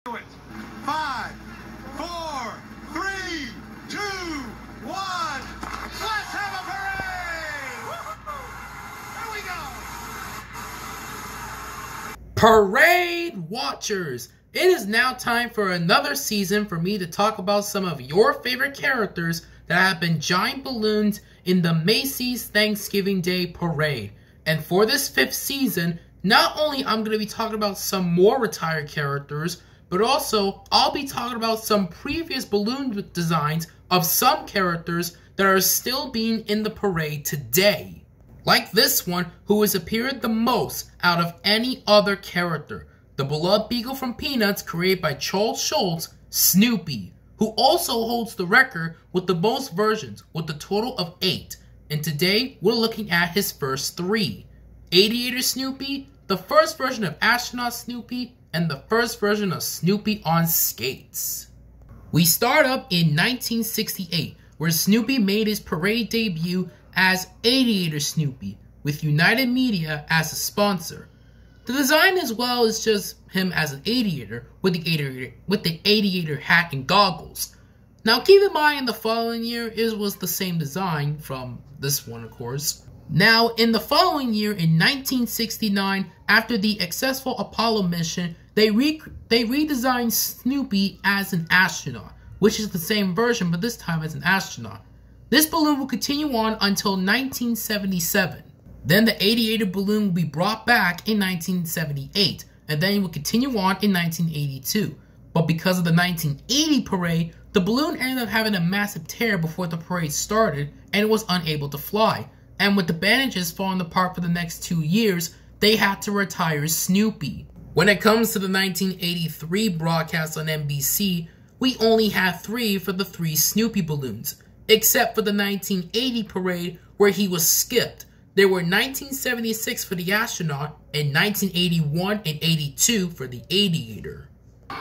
Do it. 5, 4, 3, 2, 1. Let's have a parade! Here we go. Parade Watchers! It is now time for another season for me to talk about some of your favorite characters that have been giant balloons in the Macy's Thanksgiving Day Parade. And for this 5th season, not only I'm going to be talking about some more retired characters, but also I'll be talking about some previous balloon designs of some characters that are still being in the parade today. Like this one, who has appeared the most out of any other character. The beloved beagle from Peanuts, created by Charles Schulz, Snoopy, who also holds the record with the most versions, with a total of 8. And today, we're looking at his first 3. Aviator Snoopy, the first version of Astronaut Snoopy, and the first version of Snoopy on skates. We start up in 1968, where Snoopy made his parade debut as Aviator Snoopy, with United Media as a sponsor. The design as well is just him as an aviator with the aviator hat and goggles. Now keep in mind, the following year it was the same design from this one, of course. Now in the following year, in 1969, after the successful Apollo mission, they redesigned Snoopy as an astronaut, which is the same version but this time as an astronaut. This balloon will continue on until 1977. Then the Aviator balloon will be brought back in 1978, and then it will continue on in 1982. But because of the 1980 parade, the balloon ended up having a massive tear before the parade started, and it was unable to fly. And with the bandages falling apart for the next 2 years, they had to retire Snoopy. When it comes to the 1983 broadcast on NBC, we only had 3 for the 3 Snoopy balloons, except for the 1980 parade where he was skipped. There were 1976 for the astronaut and 1981 and 82 for the aviator. The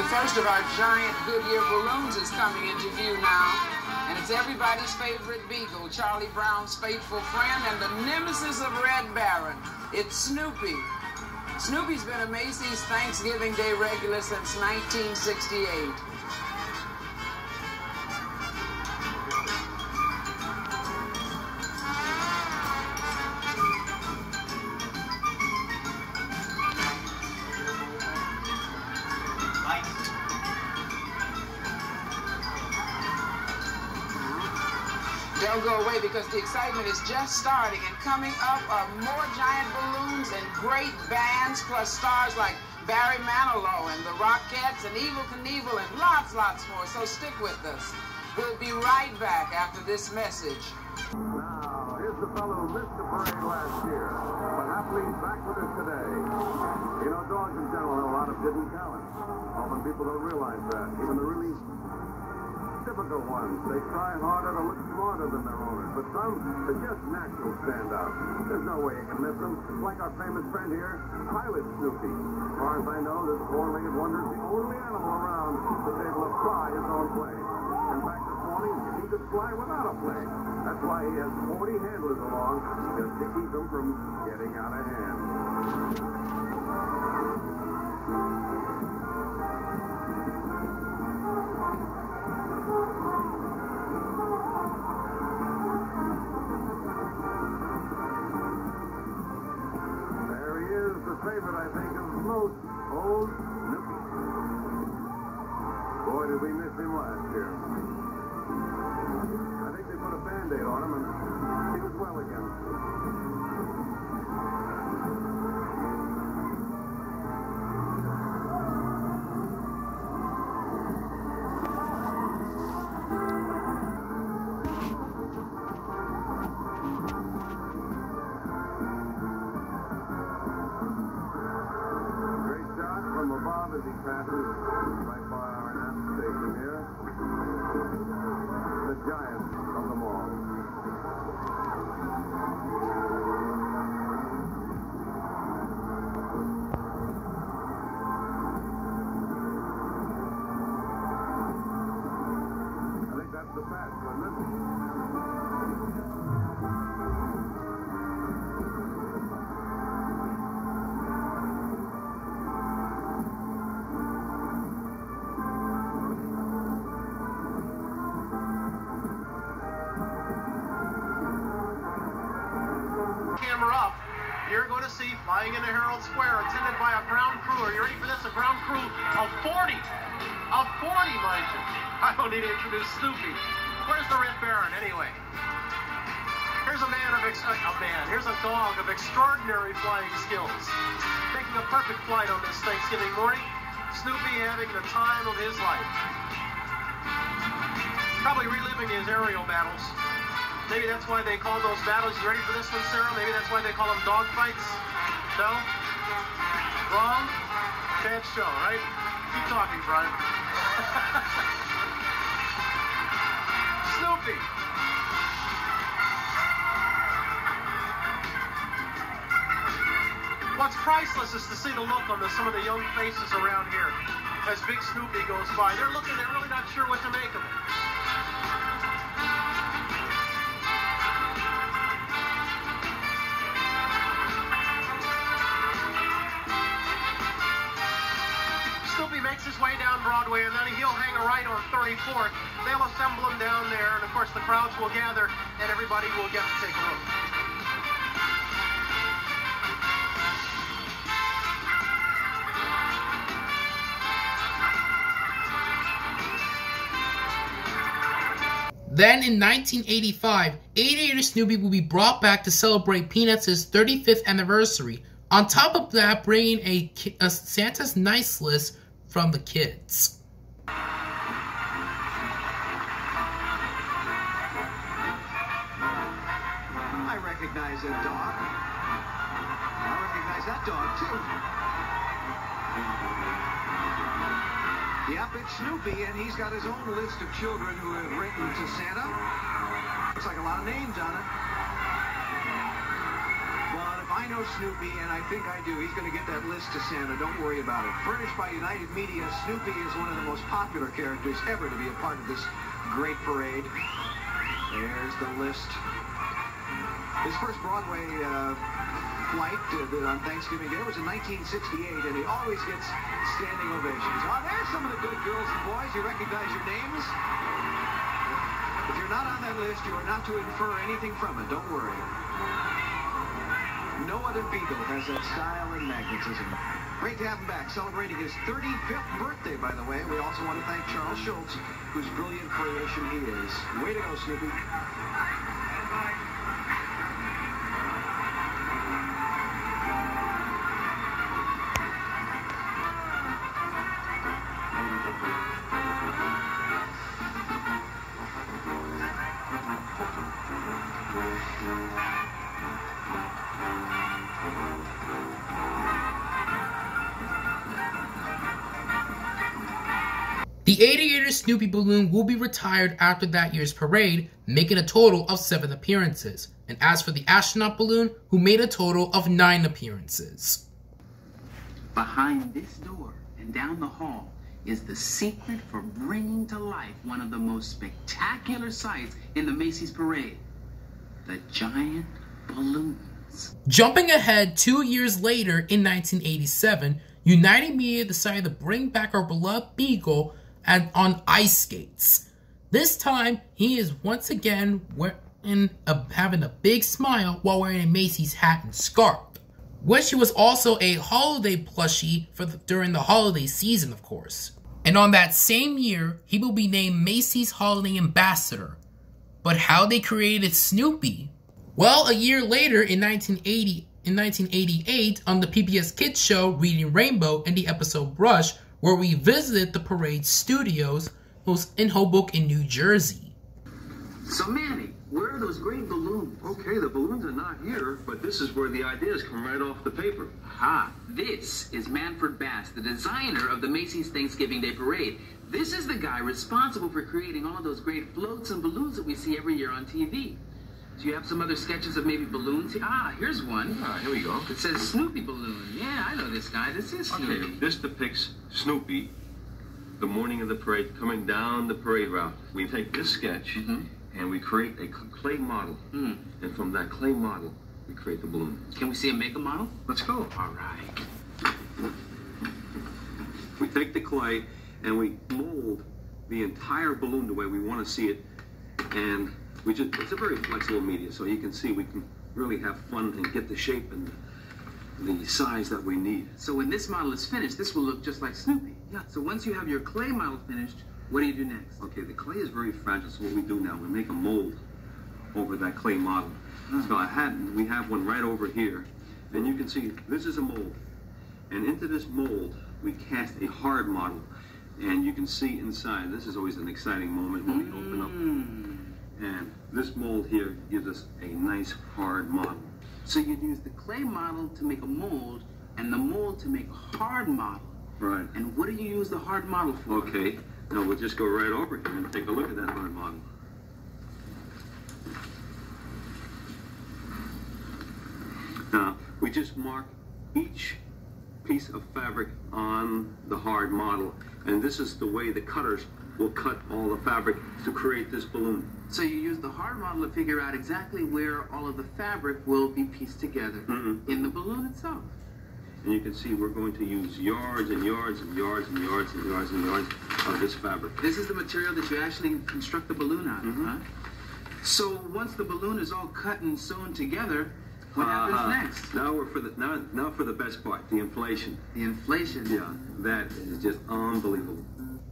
first of our giant Goodyear balloons is coming into view now. And it's everybody's favorite beagle, Charlie Brown's faithful friend and the nemesis of Red Baron. It's Snoopy. Snoopy's been a Macy's Thanksgiving Day regular since 1968. Don't go away because the excitement is just starting, and coming up are more giant balloons and great bands, plus stars like Barry Manilow and the Rockettes and Evel Knievel and lots more, so stick with us. We'll be right back after this message. Now, here's the fellow who missed the parade last year, but happily he's back with us today. You know, dogs in general have a lot of hidden talent. Often people don't realize that. Even the really typical ones, they try harder to look smarter than their owners, but some are just natural standouts. There's no way you can miss them. Like our famous friend here, Pilot Snoopy. As far as I know, this four-legged wonder is the only animal around that's able to fly his own plane. In fact, this morning, he could fly without a plane. That's why he has 40 handlers along, just to keep him from getting out of hand. Favorite, I think, of most, old Snoopy. Boy, did we miss him last year. I think they put a Band-Aid on him and he was well again. From above as he passes right by our NASA station here. The giant of them all. I think that's the pass, wasn't it? flying into Herald Square, attended by a ground crew. Are you ready for this? A ground crew of 40. Of 40, mind you. I don't need to introduce Snoopy. Where's the Red Baron, anyway? Here's here's a dog of extraordinary flying skills. Making a perfect flight on this Thanksgiving morning. Snoopy having the time of his life. Probably reliving his aerial battles. Maybe that's why they call those battles. You ready for this one, Sarah? Maybe that's why they call them dog fights? No? Wrong? Bad show, right? Keep talking, Brian. Snoopy. What's priceless is to see the look on some of the young faces around here as Big Snoopy goes by. They're really not sure what to make of it. Snoopy makes his way down Broadway, and then he'll hang a right on 34th. They'll assemble him down there, and of course the crowds will gather, and everybody will get to take a look. Then in 1985, Aviator Snoopy will be brought back to celebrate Peanuts' 35th anniversary. On top of that, bringing a Santa's Nice List from the kids. I recognize that dog. I recognize that dog, too. Yep, it's Snoopy, and he's got his own list of children who have written to Santa. Looks like a lot of names on it. But if I know Snoopy, and I think I do, he's going to get that list to Santa. Don't worry about it. Furnished by United Media, Snoopy is one of the most popular characters ever to be a part of this great parade. There's the list. His first Broadway flight on Thanksgiving Day was in 1968, and he always gets standing ovations. Oh, there's some of the good girls and boys. You recognize your names? If you're not on that list, you are not to infer anything from it. Don't worry. No other Beagle has that style and magnetism. Great to have him back, celebrating his 35th birthday, by the way. We also want to thank Charles Schultz, whose brilliant creation he is. Way to go, Snoopy. The Aviator Snoopy Balloon will be retired after that year's parade, making a total of 7 appearances. And as for the Astronaut Balloon, who made a total of 9 appearances. Behind this door and down the hall is the secret for bringing to life one of the most spectacular sights in the Macy's parade. The giant balloons. Jumping ahead 2 years later in 1987, United Media decided to bring back our beloved Beagle on ice skates. This time, he is once again having a big smile while wearing a Macy's hat and scarf, which was also a holiday plushie during the holiday season, of course. And on that same year, he will be named Macy's Holiday Ambassador. But how they created Snoopy? Well, a year later in 1988, on the PBS Kids show Reading Rainbow in the episode Brush, where we visited the parade studios, was in Hoboken, New Jersey. So Manny, where are those great balloons? Okay, the balloons are not here, but this is where the ideas come right off the paper. Aha, this is Manfred Bass, the designer of the Macy's Thanksgiving Day Parade. This is the guy responsible for creating all those great floats and balloons that we see every year on TV. Do you have some other sketches of maybe balloons? Ah, here's one. Here we go. It says Snoopy Balloon. Yeah, I know this guy. This is Snoopy. Okay, this depicts Snoopy, the morning of the parade, coming down the parade route. We take this sketch and we create a clay model. And from that clay model, we create the balloon. Can we see him make a model? Let's go. All right. We take the clay and we mold the entire balloon the way we want to see it. And it's a very flexible media, so you can see we can really have fun and get the shape and the size that we need. So when this model is finished, this will look just like Snoopy. Yeah. So once you have your clay model finished, what do you do next? Okay, the clay is very fragile, so what we do now, we make a mold over that clay model. So we have one right over here, and you can see this is a mold. And into this mold, we cast a hard model. And you can see inside, this is always an exciting moment when we open up. And this mold here gives us a nice hard model. So you'd use the clay model to make a mold, and the mold to make a hard model. Right. And what do you use the hard model for? Okay, now we'll just go right over here and take a look at that hard model. Now, we just mark each piece of fabric on the hard model, and this is the way the cutters will cut all the fabric to create this balloon. So you use the hard model to figure out exactly where all of the fabric will be pieced together in the balloon itself. And you can see we're going to use yards and yards and yards and yards and yards and yards of this fabric. This is the material that you actually construct the balloon out of, huh? So once the balloon is all cut and sewn together, what happens next? Now we're for the now for the best part, the inflation. The inflation? Yeah, that is just unbelievable.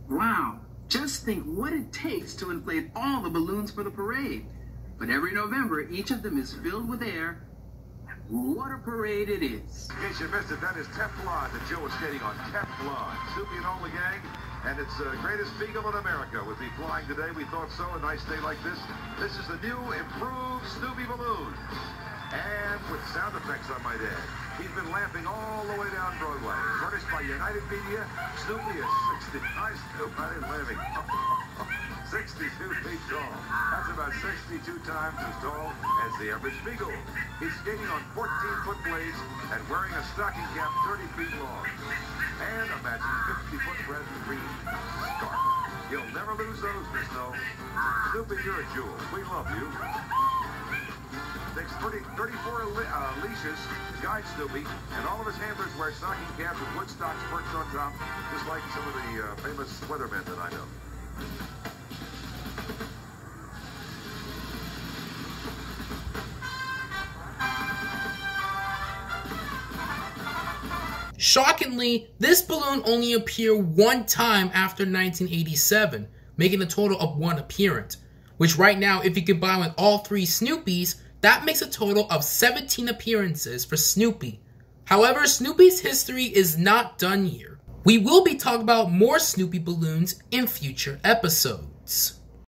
Wow. Just think what it takes to inflate all the balloons for the parade. But every November, each of them is filled with air. What a parade it is. In case you missed it, that is Teflon that Joe was skating on. Teflon. Snoopy and all the gang. And it's the greatest beagle in America would be flying today. We thought so. A nice day like this. This is the new, improved Snoopy Balloon. And with sound effects, I might add. He's been lamping all the way down Broadway. Furnished by United Media, Snoopy is 60. I didn't laughing. 62 feet tall. That's about 62 times as tall as the average beagle. He's skating on 14-foot blades and wearing a stocking cap 30 feet long. And a matching 50-foot red green scarf. You'll never lose those, Miss Snow. Snoopy, you're a jewel. We love you. Takes 34 leashes to guide Snoopy, and all of his handlers wear stocking caps with wood stocks perched on top, just like some of the famous weathermen that I know. Shockingly, this balloon only appeared one time after 1987, making a total of one appearance, which right now, if you combine with all three Snoopies, that makes a total of 17 appearances for Snoopy. However, Snoopy's history is not done here. We will be talking about more Snoopy balloons in future episodes.